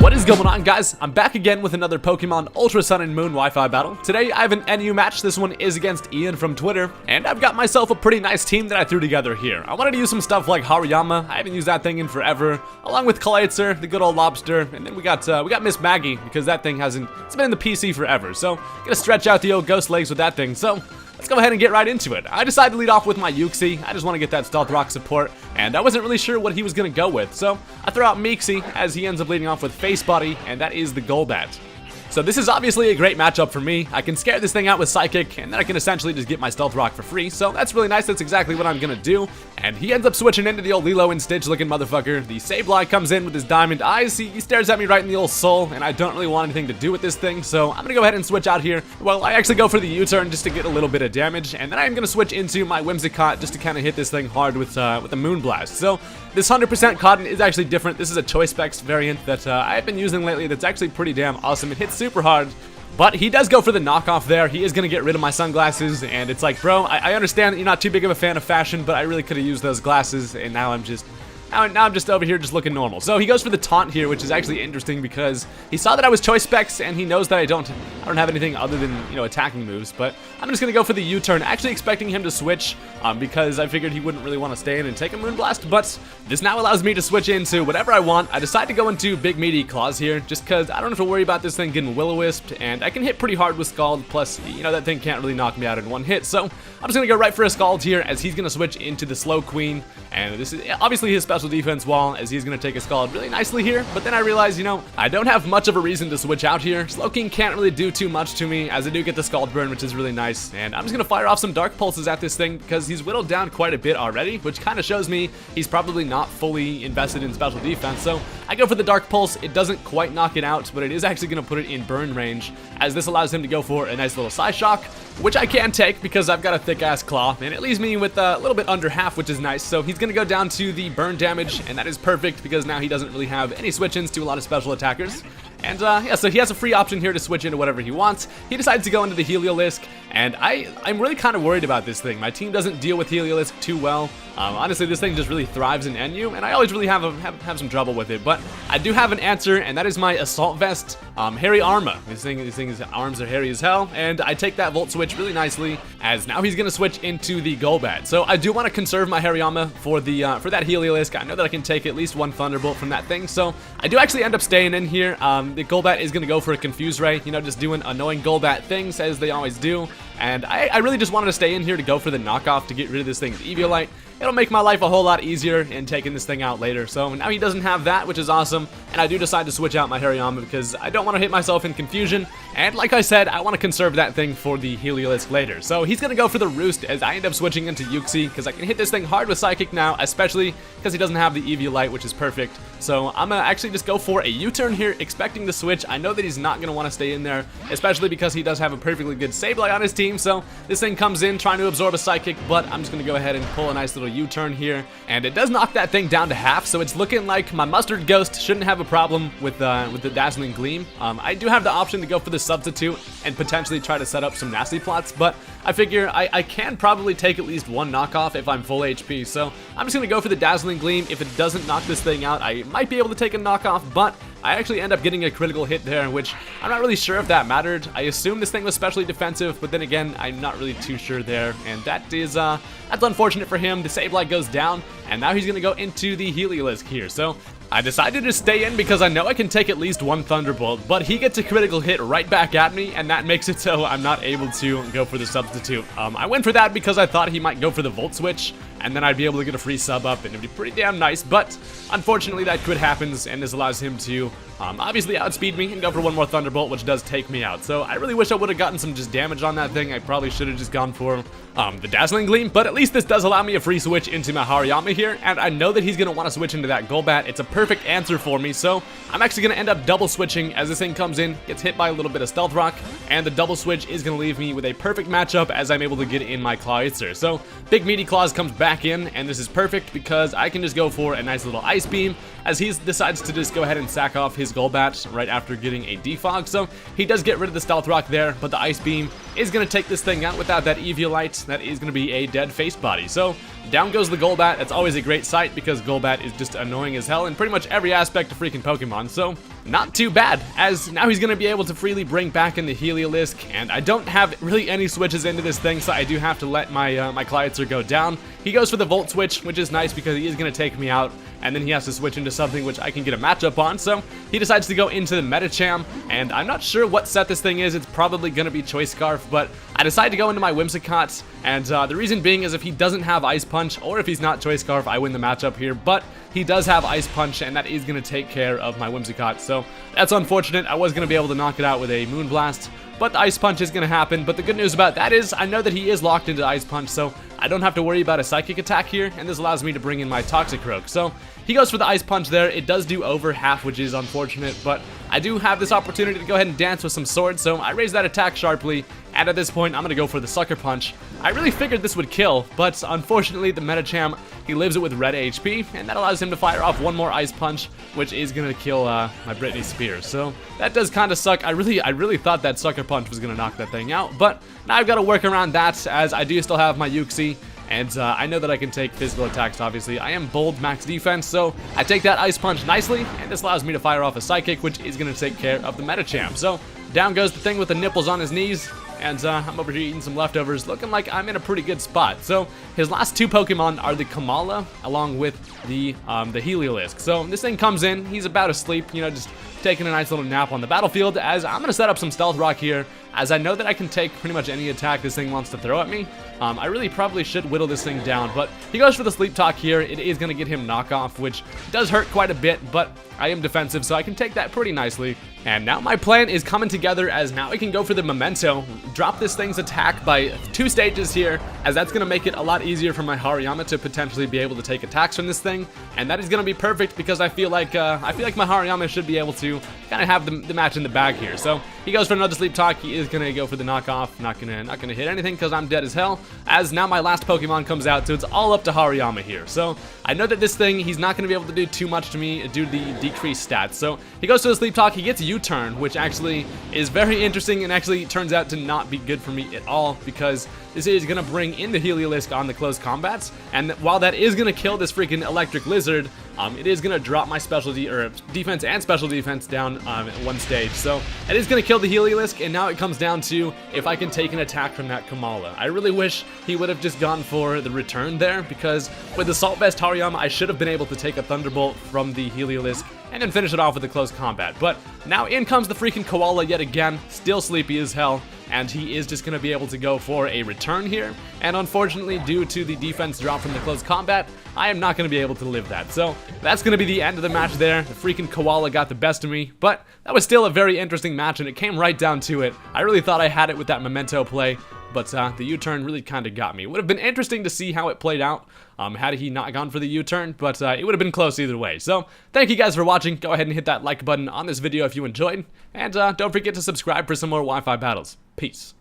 What is going on, guys? I'm back again with another Pokemon Ultra Sun and Moon Wi-Fi battle. Today I have an NU match. This one is against Ian from Twitter, and I've got myself a pretty nice team that I threw together here. I wanted to use some stuff like Hariyama. I haven't used that thing in forever, along with Kalaitzer, the good old lobster, and then we got Miss Maggie, because that thing it's been in the PC forever. So gonna stretch out the old ghost legs with that thing. So let's go ahead and get right into it. I decided to lead off with my Uxie. I just want to get that Stealth Rock support, and I wasn't really sure what he was going to go with, so I throw out Mixie as he ends up leading off with Face Body, and that is the Golbat. So this is obviously a great matchup for me. I can scare this thing out with Psychic, and then I can essentially just get my Stealth Rock for free, so that's really nice. That's exactly what I'm gonna do. And he ends up switching into the old Lilo and Stitch looking motherfucker. The Sableye comes in with his diamond eyes. He stares at me right in the old soul, and I don't really want anything to do with this thing, so I'm gonna go ahead and switch out here. Well, I actually go for the U-turn just to get a little bit of damage, and then I'm gonna switch into my Whimsicott just to kind of hit this thing hard with the Moonblast. So this 100% Cotton is actually different. This is a Choice Specs variant that I've been using lately that's actually pretty damn awesome. It hits super hard. But he does go for the knockoff there. He is going to get rid of my sunglasses, and it's like, bro, I understand that you're not too big of a fan of fashion, but I really could have used those glasses, and now I'm just over here just looking normal. So he goes for the taunt here, which is actually interesting because he saw that I was Choice Specs, and he knows that I don't have anything other than, attacking moves. But I'm just gonna go for the U-turn, actually expecting him to switch, because I figured he wouldn't really want to stay in and take a Moonblast. But this now allows me to switch into whatever I want. I decide to go into Big Meaty Claws here, just because I don't have to worry about this thing getting Will-O-Wisped, and I can hit pretty hard with Scald. Plus, that thing can't really knock me out in one hit. So I'm just gonna go right for a Scald here, as he's gonna switch into the Slow Queen, and this is obviously his special defense wall, as he's going to take a Scald really nicely here. But then I realize, I don't have much of a reason to switch out here. Slowking can't really do too much to me, as I do get the Scald burn, which is really nice. And I'm just going to fire off some Dark Pulses at this thing, because he's whittled down quite a bit already, which kind of shows me he's probably not fully invested in special defense. So I go for the Dark Pulse. It doesn't quite knock it out, but it is actually going to put it in burn range, as this allows him to go for a nice little Psyshock, which I can take because I've got a thick-ass claw, and it leaves me with a little bit under half, which is nice. So he's going to go down to the burn damage, and that is perfect because now he doesn't really have any switch-ins to a lot of special attackers. And yeah, so he has a free option here to switch into whatever he wants. He decides to go into the Heliolisk, and I'm really kind of worried about this thing. My team doesn't deal with Heliolisk too well. Honestly, this thing just really thrives in NU, and I always really have some trouble with it. But I do have an answer, and that is my Assault Vest, Hairy Arma. This thing's arms are hairy as hell, and I take that Volt Switch really nicely, as now he's gonna switch into the Golbat. So I do want to conserve my Hariyama for that Heliolisk. I know that I can take at least one Thunderbolt from that thing, so I do actually end up staying in here. The Golbat is gonna go for a Confuse Ray, just doing annoying Golbat things as they always do. And I really just wanted to stay in here to go for the knockoff to get rid of this thing's Eviolite. It'll make my life a whole lot easier in taking this thing out later. So now he doesn't have that, which is awesome. And I do decide to switch out my Hariyama because I don't want to hit myself in confusion. And like I said, I want to conserve that thing for the Heliolisk later. So he's going to go for the Roost, as I end up switching into Uxie because I can hit this thing hard with Psychic now, especially because he doesn't have the Eviolite, which is perfect. So I'm going to actually just go for a U-turn here, expecting the switch. I know that he's not going to want to stay in there, especially because he does have a perfectly good Sableye on his team. So this thing comes in trying to absorb a Psychic, but I'm just going to go ahead and pull a nice little U-turn here, and it does knock that thing down to half, so it's looking like my Mustard Ghost shouldn't have a problem with the Dazzling Gleam. I do have the option to go for the Substitute and potentially try to set up some nasty plots, but I figure I can probably take at least one knockoff if I'm full HP, so I'm just going to go for the Dazzling Gleam. If it doesn't knock this thing out, I might be able to take a knockoff, but I actually end up getting a critical hit there, which I'm not really sure if that mattered. I assume this thing was specially defensive, but then again, I'm not really too sure there, and that's unfortunate for him. The Sableye goes down, and now he's going to go into the Heliolisk here. So I decided to stay in because I know I can take at least one Thunderbolt, but he gets a critical hit right back at me, and that makes it so I'm not able to go for the Substitute. I went for that because I thought he might go for the Volt Switch, and then I'd be able to get a free sub up, and it'd be pretty damn nice, but unfortunately that quit happens, and this allows him to obviously outspeed me and go for one more Thunderbolt, which does take me out. So I really wish I would have gotten some just damage on that thing. I probably should have just gone for the Dazzling Gleam, but at least this does allow me a free switch into my Hariyama here, and I know that he's going to want to switch into that Golbat. It's a perfect answer for me, so I'm actually going to end up double switching as this thing comes in, gets hit by a little bit of Stealth Rock, and the double switch is going to leave me with a perfect matchup as I'm able to get in my Kalaitzer. So Big Meaty Claws comes back in, and this is perfect because I can just go for a nice little Ice Beam as he decides to just go ahead and sack off his Golbat right after getting a Defog. So he does get rid of the Stealth Rock there, but the Ice Beam is going to take this thing out without that Eviolite. That is going to be a dead Face Body. So down goes the Golbat. That's always a great sight because Golbat is just annoying as hell in pretty much every aspect of freaking Pokemon, so not too bad, as now he's going to be able to freely bring back in the Heliolisk, and I don't have really any switches into this thing, so I do have to let my my Clydeser go down. He goes for the Volt Switch, which is nice because he is going to take me out, and then he has to switch into something which I can get a matchup on, so he decides to go into the Medicham, and I'm not sure what set this thing is. It's probably going to be Choice Scarf, but I decide to go into my Whimsicott, and the reason being is if he doesn't have Ice Punch, or if he's not Choice Scarf, I win the matchup here, but he does have Ice Punch, and that is going to take care of my Whimsicott, so that's unfortunate. I was going to be able to knock it out with a Moonblast, but the Ice Punch is going to happen. But the good news about that is I know that he is locked into Ice Punch, so I don't have to worry about a Psychic attack here, and this allows me to bring in my Toxicroak. So he goes for the Ice Punch there. It does do over half, which is unfortunate, but I do have this opportunity to go ahead and dance with some swords, so I raise that attack sharply, and at this point I'm going to go for the Sucker Punch. I really figured this would kill, but unfortunately the Medicham, he lives it with red HP, and that allows him to fire off one more Ice Punch, which is going to kill my Britney Spears. So that does kind of suck. I really thought that Sucker Punch was going to knock that thing out, but now I've got to work around that, as I do still have my Uxie, and I know that I can take physical attacks, obviously. I am bold max defense, so I take that Ice Punch nicely, and this allows me to fire off a Psychic, which is going to take care of the Medicham. So down goes the thing with the nipples on his knees, and I'm over here eating some leftovers, looking like I'm in a pretty good spot. So his last two Pokemon are the Komala, along with the Heliolisk. So this thing comes in, he's about asleep, you know, just taking a nice little nap on the battlefield, as I'm going to set up some Stealth Rock here, as I know that I can take pretty much any attack this thing wants to throw at me. I really probably should whittle this thing down, but he goes for the Sleep Talk here. It is going to get him knockoff, which does hurt quite a bit, but I am defensive, so I can take that pretty nicely. And now my plan is coming together, as now I can go for the Memento, drop this thing's attack by 2 stages here, as that's going to make it a lot easier for my Hariyama to potentially be able to take attacks from this thing, and that is going to be perfect because I feel like my Hariyama should be able to kind of have the match in the bag here. So he goes for another Sleep Talk. He is going to go for the knockoff. Not gonna hit anything because I'm dead as hell, as now my last Pokemon comes out, so it's all up to Hariyama here. So I know that this thing, he's not going to be able to do too much to me due to the decreased stats. So he goes to the Sleep Talk. He gets U-turn, which actually is very interesting and actually turns out to not be good for me at all, because this is going to bring in the Heliolisk on the close combats, and while that is going to kill this freaking electric lizard, it is going to drop my specialty, or defense and special defense, down at 1 stage. So it is going to kill the Heliolisk, and now it comes down to if I can take an attack from that Komala. I really wish he would have just gone for the return there, because with the Salt Vest Hariyama, I should have been able to take a Thunderbolt from the Heliolisk and then finish it off with a close combat. But now in comes the freaking Koala yet again, still sleepy as hell, and he is just going to be able to go for a return here, and unfortunately, due to the defense drop from the close combat, I am not going to be able to live that. So that's going to be the end of the match there. The freaking Koala got the best of me, but that was still a very interesting match, and it came right down to it. I really thought I had it with that Memento play, but the U-turn really kind of got me. It would have been interesting to see how it played out had he not gone for the U-turn, but it would have been close either way. So thank you guys for watching. Go ahead and hit that like button on this video if you enjoyed, and don't forget to subscribe for some more Wi-Fi battles. Peace.